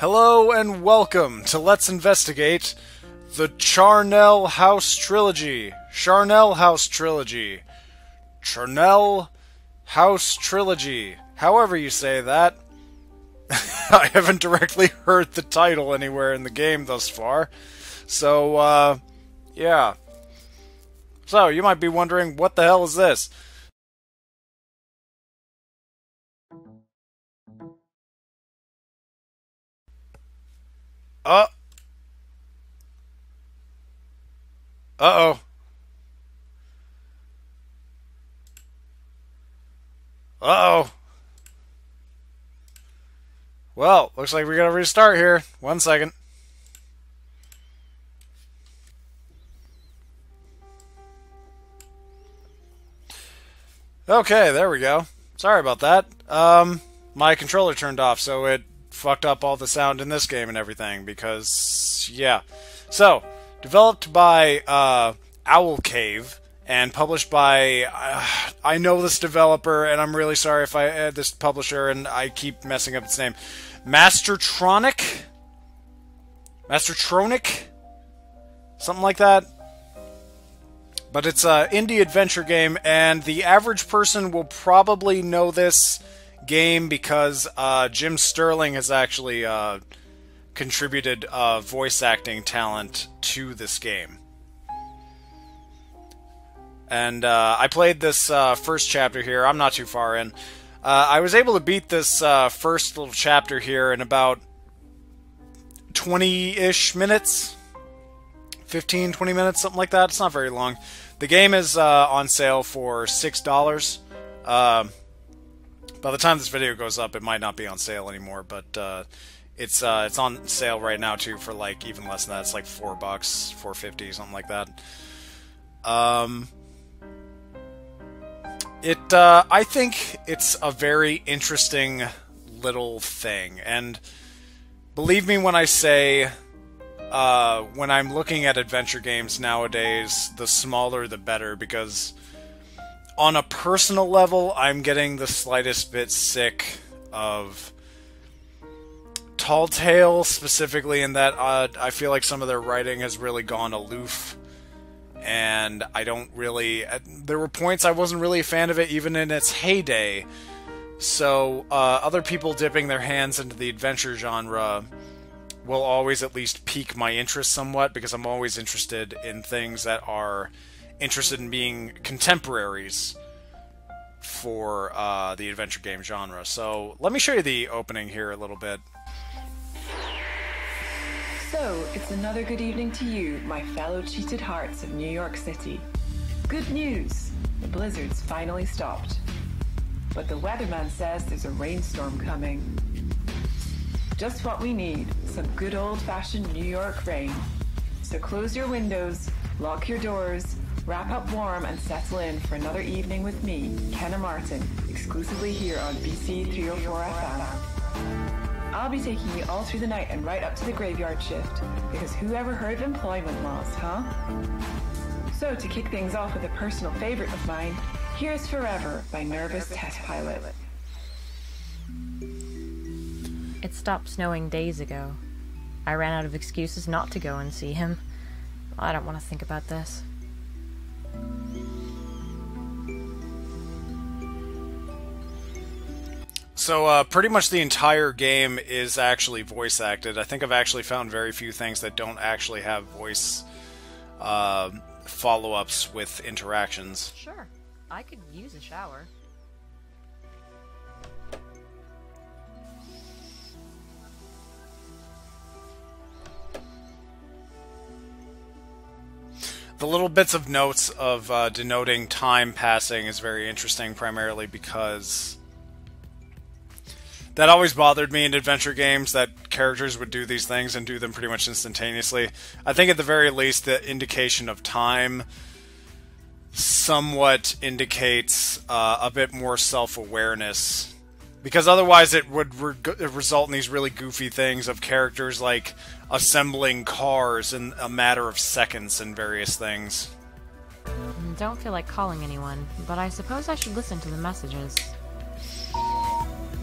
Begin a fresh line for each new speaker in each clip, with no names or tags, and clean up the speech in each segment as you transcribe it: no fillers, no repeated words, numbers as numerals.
Hello and welcome to Let's Investigate the Charnel House Trilogy. Charnel House Trilogy. Charnel House Trilogy. However you say that. I haven't directly heard the title anywhere in the game thus far. So, yeah. So, you might be wondering, what the hell is this? Uh-oh. Uh-oh. Well, looks like we gotta restart here. 1 second. Okay, there we go. Sorry about that. My controller turned off, so it fucked up all the sound in this game and everything, because, yeah. So, developed by, Owl Cave, and published by, I know this developer, and I'm really sorry if I, this publisher, and I keep messing up its name. Mastertronic? Something like that. But it's an indie adventure game, and the average person will probably know this game because Jim Sterling has actually contributed voice acting talent to this game. And I played this first chapter here. I'm not too far in. I was able to beat this first little chapter here in about 20-ish minutes. 15, 20 minutes, something like that. It's not very long. The game is on sale for $6. By the time this video goes up, it might not be on sale anymore, but it's on sale right now too for like even less than that. It's like $4, $4.50, something like that. I think it's a very interesting little thing, and believe me when I say, when I'm looking at adventure games nowadays, the smaller the better, because on a personal level, I'm getting the slightest bit sick of Tall Tale, specifically in that I feel like some of their writing has really gone aloof, and I don't really... There were points I wasn't really a fan of it, even in its heyday, so other people dipping their hands into the adventure genre will always at least pique my interest somewhat, because I'm always interested in things that are interested in being contemporaries for the adventure game genre. So let me show you the opening here a little bit.
So, it's another good evening to you, my fellow cheated hearts of New York City. Good news! The blizzard's finally stopped. But the weatherman says there's a rainstorm coming. Just what we need, some good old-fashioned New York rain. So close your windows, lock your doors, wrap up warm, and settle in for another evening with me, Kenna Martin, exclusively here on BC 304 FM. I'll be taking you all through the night and right up to the graveyard shift, because who ever heard of employment laws, huh? So to kick things off with a personal favorite of mine, here's Forever by Nervous Test Pilot.
It stopped snowing days ago. I ran out of excuses not to go and see him. I don't want to think about this.
So, pretty much the entire game is actually voice acted. I think I've actually found very few things that don't actually have voice follow-ups with interactions.
Sure, I could use a shower.
The little bits of notes of denoting time passing is very interesting, primarily because that always bothered me in adventure games, that characters would do these things and do them pretty much instantaneously. I think at the very least the indication of time somewhat indicates a bit more self-awareness, because otherwise it would result in these really goofy things of characters like assembling cars in a matter of seconds and various things.
Don't feel like calling anyone, but I suppose I should listen to the messages.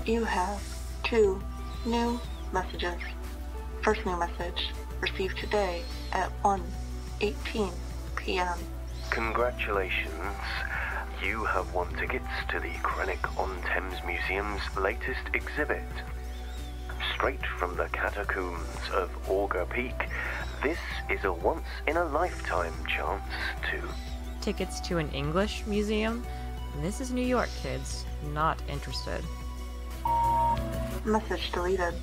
You have 2 new messages. First new message, received today at 1:18 p.m.
Congratulations. You have won tickets to the Crannock-on-Thames Museum's latest exhibit. Straight from the catacombs of Augur Peak, this is a once-in-a-lifetime chance to...
Tickets to an English museum? This is New York, kids. Not interested.
Message deleted.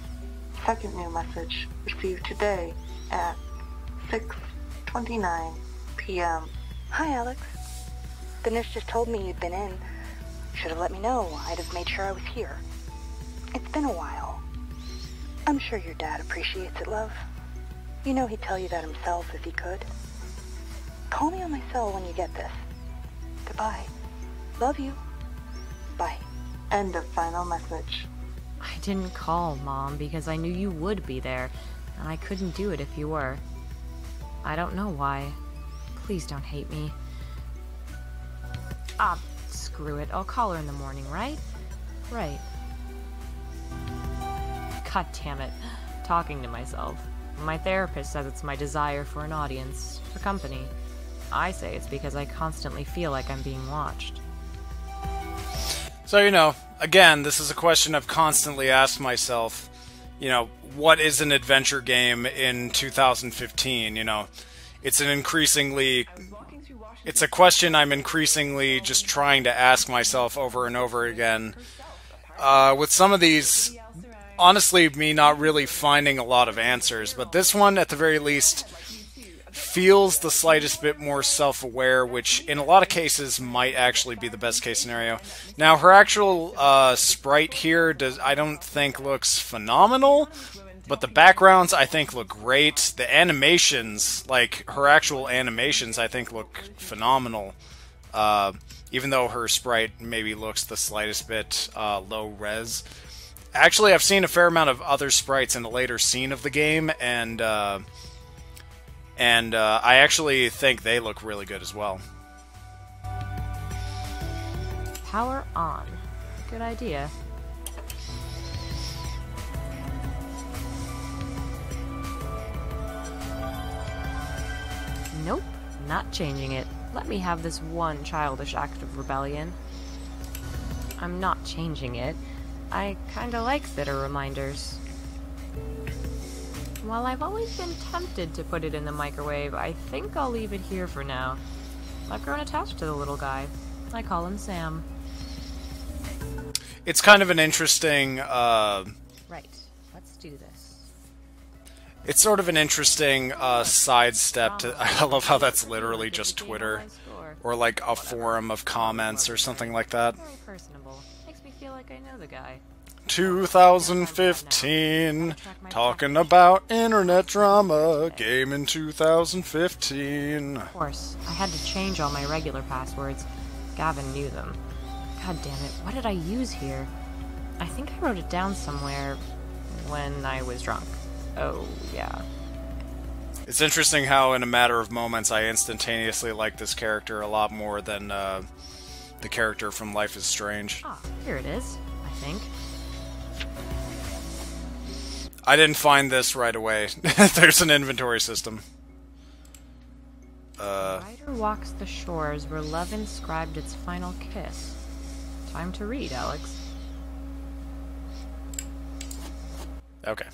Second new message, received today at 6:29 p.m.
Hi, Alex. The nurse just told me you'd been in. Should have let me know. I'd have made sure I was here. It's been a while. I'm sure your dad appreciates it, love. You know he'd tell you that himself if he could. Call me on my cell when you get this. Goodbye. Love you. Bye.
End of final message.
I didn't call, Mom, because I knew you would be there, and I couldn't do it if you were. I don't know why. Please don't hate me. Ah, screw it. I'll call her in the morning, right? Right. God damn it. Talking to myself. My therapist says it's my desire for an audience, for company. I say it's because I constantly feel like I'm being watched.
So, again, this is a question I've constantly asked myself. What is an adventure game in 2015? It's a question I'm increasingly just trying to ask myself over and over again. With some of these, honestly, me not really finding a lot of answers, but this one, at the very least, feels the slightest bit more self-aware, which in a lot of cases might actually be the best case scenario. Now, her actual sprite here I don't think looks phenomenal, but the backgrounds I think look great. The animations, like her actual animations, I think look phenomenal. Even though her sprite maybe looks the slightest bit low res. Actually, I've seen a fair amount of other sprites in a later scene of the game, and I actually think they look really good as well.
Power on. Good idea. Nope, not changing it. Let me have this one childish act of rebellion. I'm not changing it. I kinda like fitter reminders. While I've always been tempted to put it in the microwave, I think I'll leave it here for now. I've grown attached to the little guy. I call him Sam.
It's kind of an interesting...
Right. Let's do this.
It's sort of an interesting sidestep to... I love how that's literally just Twitter. Or like a forum of comments or something like that.
Very personable. Makes me feel like I know the guy.
2015, talking about internet drama, game in 2015.
Of course, I had to change all my regular passwords. Gavin knew them. God damn it, what did I use here? I think I wrote it down somewhere when I was drunk. Oh, yeah.
It's interesting how in a matter of moments I instantaneously like this character a lot more than the character from Life is Strange.
Ah, here it is, I think.
I didn't find this right away. There's an inventory system.
The rider walks the shores where love inscribed its final kiss. Time to read, Alex.
Okay.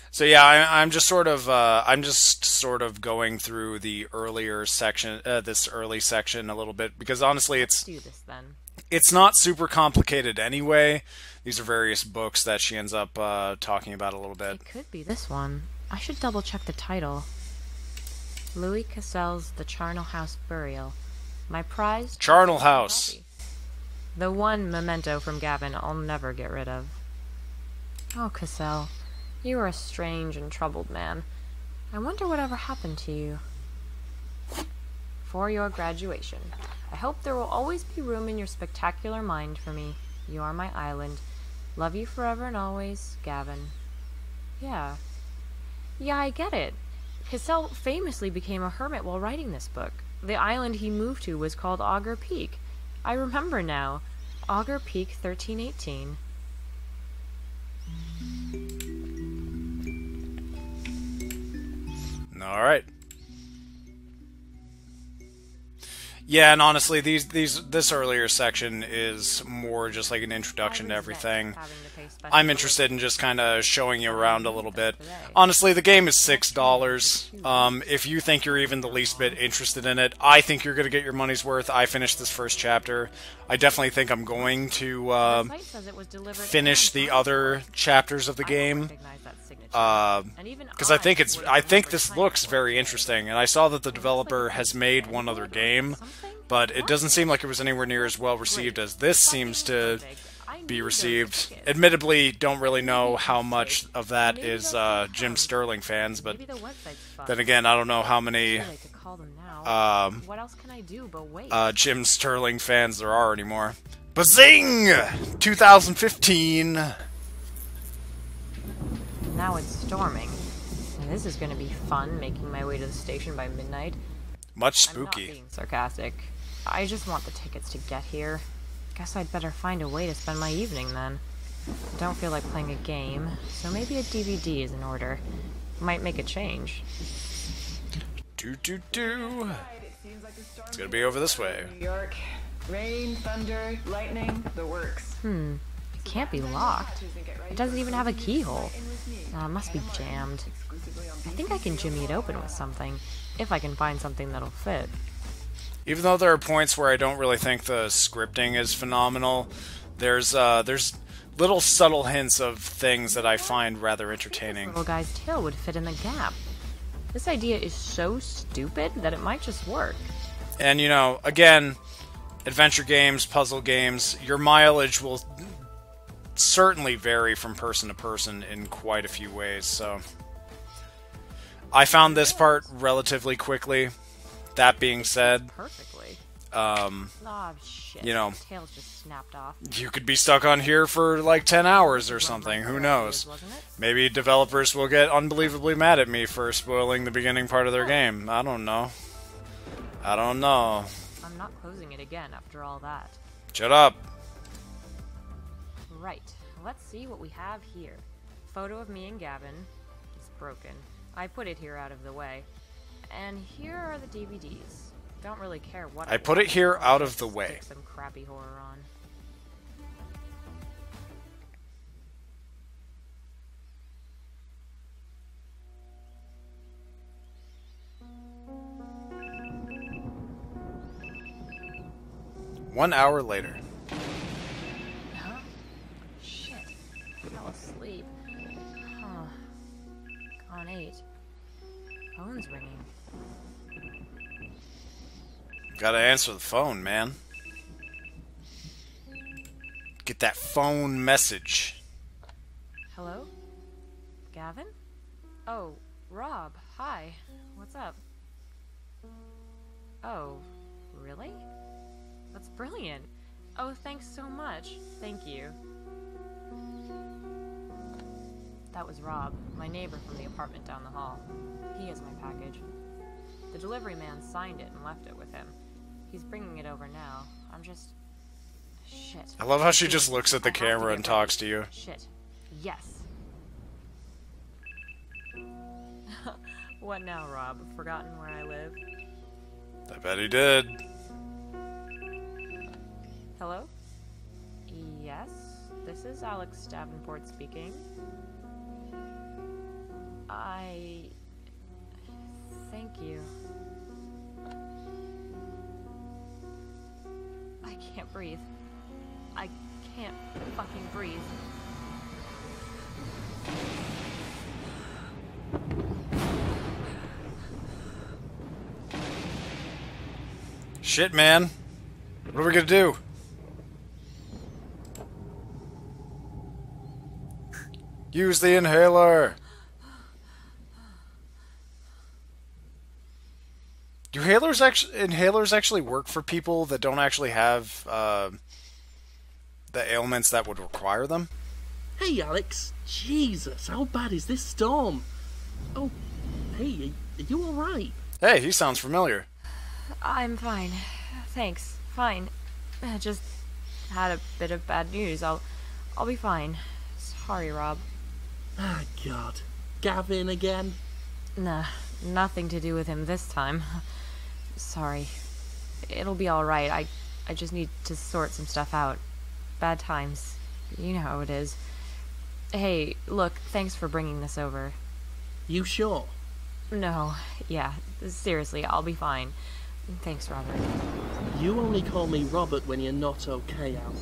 So yeah, I'm just sort of going through the earlier section, this early section a little bit, because honestly,
Let's do this then.
It's not super complicated anyway. These are various books that she ends up talking about a little bit.
It could be this one. I should double check the title. Louis Cassell's The Charnel House Burial. My prized...
Charnel House.
The one memento from Gavin I'll never get rid of. Oh, Cassell. You are a strange and troubled man. I wonder whatever happened to you. For your graduation. I hope there will always be room in your spectacular mind for me. You are my island. Love you forever and always, Gavin. Yeah, I get it. Cassell famously became a hermit while writing this book. The island he moved to was called Augur Peak. I remember now. Augur Peak 1318.
Alright. Yeah, and honestly, this earlier section is more just like an introduction to everything. I'm interested in just kind of showing you around a little bit. Honestly, the game is $6. If you think you're even the least bit interested in it, I think you're going to get your money's worth. I finished this first chapter. I definitely think I'm going to finish the other chapters of the game. Because I think this looks very interesting, and I saw that the developer has made one other game, but it doesn't seem like it was anywhere near as well received as this seems to be received. Admittedly, don't really know how much of that is Jim Sterling fans, but then again, I don't know how many Jim Sterling fans there are anymore. Bazing! 2015!
Now it's storming. And this is going to be fun, making my way to the station by midnight.
Much
I'm not
spooky.
being sarcastic. I just want the tickets to get here. Guess I'd better find a way to spend my evening then. I don't feel like playing a game, so maybe a DVD is in order. Might make a change.
It's gonna be over this way.
New York. Rain, thunder, lightning, the works.
It can't be locked. It doesn't even have a keyhole. It must be jammed. I think I can jimmy it open with something, if I can find something that'll fit.
Even though there are points where I don't really think the scripting is phenomenal, there's little subtle hints of things that I find rather entertaining.
This little guy's tail would fit in the gap. This idea is so stupid that it might just work.
And, you know, again, adventure games, puzzle games, your mileage will certainly vary from person to person in quite a few ways, so I found this part relatively quickly. That being said,
Perfectly. Shit.
You know,
Tail's just snapped off.
you could be stuck on here for like 10 hours or something, who knows? Maybe developers will get unbelievably mad at me for spoiling the beginning part of their game. I don't know.
I'm not closing it again after all that.
Shut up.
Right, let's see what we have here. Photo of me and Gavin. It's broken. I put it here out of the way. And here are the DVDs. Don't really care what
I put it here out of the way.
Stick some crappy horror on.
One hour later.
Huh? Shit. I fell asleep. Huh. Gone 8. Phone's ringing.
Gotta answer the phone, man. Get that phone message.
Hello? Gavin? Oh, Rob. Hi. What's up? Oh, really? That's brilliant. Oh, thanks so much. Thank you. That was Rob, my neighbor from the apartment down the hall. He has my package. The delivery man signed it and left it with him. He's bringing it over now. I'm just... Shit.
I love how she just looks at the camera and talks to you.
Shit. Yes. What now, Rob? Forgotten where I live?
I bet he did.
Hello? Yes? This is Alex Davenport speaking. Thank you. I can't breathe. I can't fucking breathe.
Shit, man. What are we gonna do? Use the inhaler. Do inhalers actually work for people that don't actually have the ailments that would require them?
Hey, Alex. Jesus, how bad is this storm? Oh, hey, are you alright?
Hey, he sounds familiar.
I'm fine. Thanks. Fine. Just had a bit of bad news. I'll be fine. Sorry, Rob.
Ah, God. Gavin again?
Nah, Nothing to do with him this time. Sorry. It'll be alright. I just need to sort some stuff out. Bad times. You know how it is. Hey, look, thanks for bringing this over.
You sure?
No, yeah, seriously, I'll be fine. Thanks, Robert.
You only call me Robert when you're not okay, Al.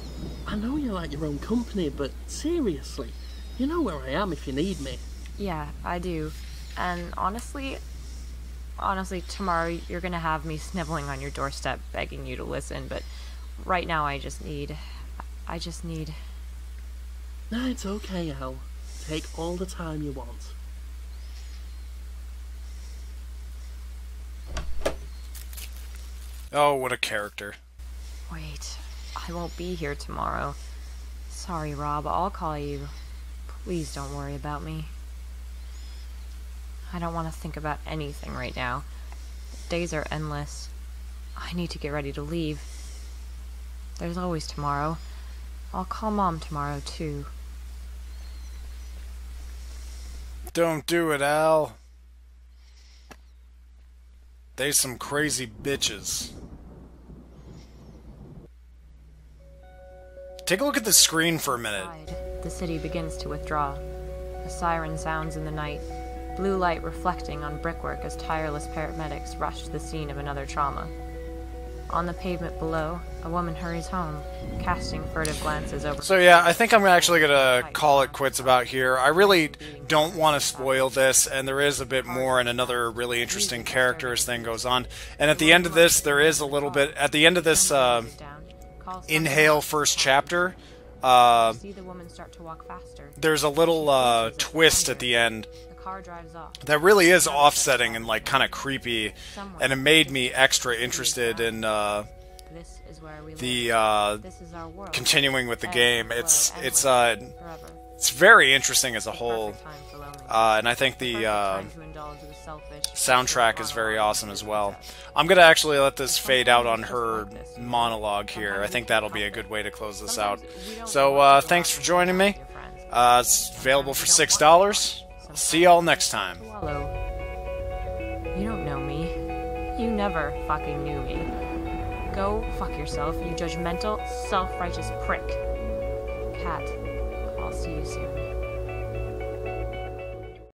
I know you like your own company, but seriously, you know where I am if you need me.
Yeah, I do. And honestly, tomorrow you're gonna have me sniveling on your doorstep begging you to listen, but right now I just need...
No, it's okay, Al. Take all the time you want.
Oh, what a character.
Wait, I won't be here tomorrow. Sorry, Rob, I'll call you. Please don't worry about me. I don't want to think about anything right now. Days are endless. I need to get ready to leave. There's always tomorrow. I'll call Mom tomorrow, too.
Don't do it, Al. They some crazy bitches. Take a look at the screen for a minute.
The city begins to withdraw. A siren sounds in the night, blue light reflecting on brickwork as tireless paramedics rush to the scene of another trauma. On the pavement below, a woman hurries home, casting furtive glances over...
So yeah, I think I'm actually gonna call it quits about here. I really don't want to spoil this, and there is a bit more and another really interesting character as thing goes on. And at the end of this, there is a little bit... At the end of this Inhale first chapter, there's a little twist at the end that really is offsetting and like kind of creepy, and it made me extra interested in continuing with the game. It's very interesting as a whole, and I think the soundtrack is very awesome as well. I'm gonna actually let this fade out on her monologue here. I think that'll be a good way to close this out. So thanks for joining me. It's available for $6. I'll see y'all next time.
Hello. You don't know me. You never fucking knew me. Go fuck yourself, you judgmental, self-righteous prick. Cat, I'll see you soon.